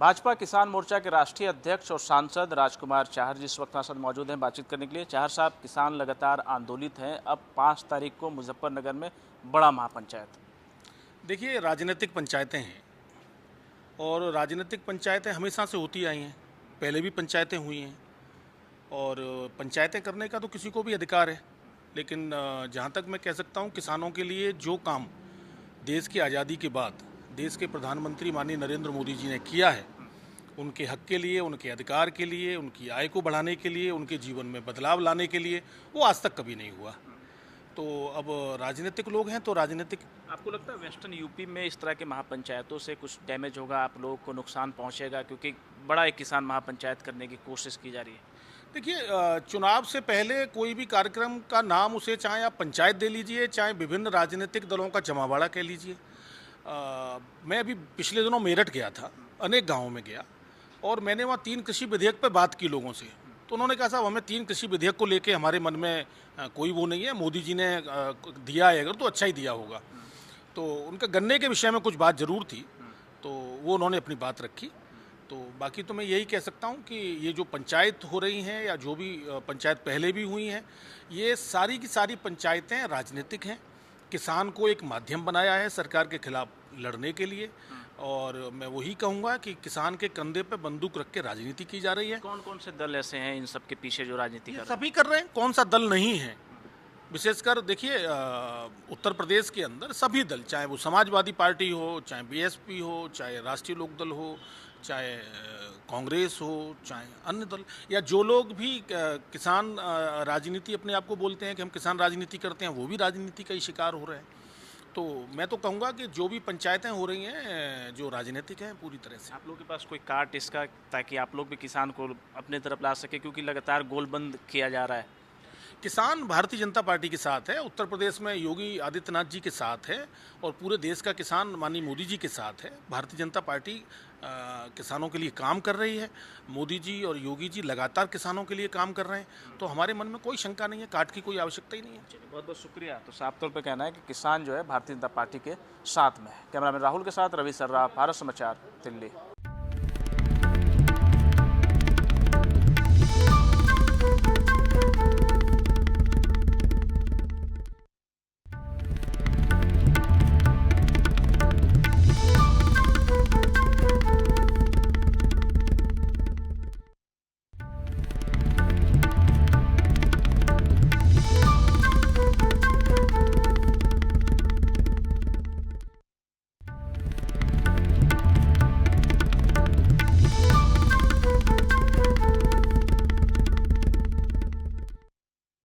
भाजपा किसान मोर्चा के राष्ट्रीय अध्यक्ष और सांसद राजकुमार चाहर जी इस वक्त हमारे साथ मौजूद हैं बातचीत करने के लिए। चाहर साहब, किसान लगातार आंदोलित हैं। अब 5 तारीख को मुजफ्फरनगर में बड़ा महापंचायत। देखिए, राजनीतिक पंचायतें हैं और राजनीतिक पंचायतें हमेशा से होती आई हैं। पहले भी पंचायतें हुई हैं और पंचायतें करने का तो किसी को भी अधिकार है, लेकिन जहाँ तक मैं कह सकता हूँ, किसानों के लिए जो काम देश की आज़ादी के बाद देश के प्रधानमंत्री माननीय नरेंद्र मोदी जी ने किया है, उनके हक के लिए, उनके अधिकार के लिए, उनकी आय को बढ़ाने के लिए, उनके जीवन में बदलाव लाने के लिए, वो आज तक कभी नहीं हुआ। तो अब राजनीतिक लोग हैं तो राजनीतिक। आपको लगता है वेस्टर्न यूपी में इस तरह के महापंचायतों से कुछ डैमेज होगा, आप लोगों को नुकसान पहुंचेगा, क्योंकि बड़ा एक किसान महापंचायत करने की कोशिश की जा रही है? देखिए, चुनाव से पहले कोई भी कार्यक्रम का नाम, उसे चाहे आप पंचायत दे लीजिए, चाहे विभिन्न राजनीतिक दलों का जमावाड़ा कह लीजिए। मैं अभी पिछले दिनों मेरठ गया था, अनेक गाँवों में गया और मैंने वहाँ 3 कृषि विधेयक पर बात की लोगों से। तो उन्होंने कहा, साहब हमें 3 कृषि विधेयक को लेके हमारे मन में कोई वो नहीं है, मोदी जी ने दिया है अगर तो अच्छा ही दिया होगा। तो उनका गन्ने के विषय में कुछ बात ज़रूर थी, तो वो उन्होंने अपनी बात रखी। तो बाकी तो मैं यही कह सकता हूँ कि ये जो पंचायत हो रही हैं या जो भी पंचायत पहले भी हुई हैं, ये सारी की सारी पंचायतें राजनीतिक हैं। किसान को एक माध्यम बनाया है सरकार के खिलाफ लड़ने के लिए, और मैं वही कहूँगा कि किसान के कंधे पे बंदूक रख के राजनीति की जा रही है। कौन कौन से दल ऐसे हैं इन सब के पीछे जो राजनीति कर रहे हैं? सभी कर रहे हैं, कौन सा दल नहीं है। विशेषकर देखिए, उत्तर प्रदेश के अंदर सभी दल, चाहे वो समाजवादी पार्टी हो, चाहे बीएसपी हो, चाहे राष्ट्रीय लोकदल हो, चाहे कांग्रेस हो, चाहे अन्य दल, या जो लोग भी किसान राजनीति अपने आप को बोलते हैं कि हम किसान राजनीति करते हैं, वो भी राजनीति का ही शिकार हो रहे हैं। तो मैं तो कहूँगा कि जो भी पंचायतें हो रही हैं जो राजनीतिक हैं, पूरी तरह से। आप लोगों के पास कोई कार्ड इसका, ताकि आप लोग भी किसान को अपने तरफ ला सके, क्योंकि लगातार गोलबंद किया जा रहा है? किसान भारतीय जनता पार्टी के साथ है, उत्तर प्रदेश में योगी आदित्यनाथ जी के साथ है और पूरे देश का किसान माननीय मोदी जी के साथ है। भारतीय जनता पार्टी किसानों के लिए काम कर रही है। मोदी जी और योगी जी लगातार किसानों के लिए काम कर रहे हैं, तो हमारे मन में कोई शंका नहीं है, कार्ड की कोई आवश्यकता ही नहीं है। चलिए, बहुत बहुत शुक्रिया। तो साफ तौर पे कहना है कि किसान जो है भारतीय जनता पार्टी के साथ में है। कैमरामैन राहुल के साथ रवि सर्राफ, भारत समाचार, दिल्ली।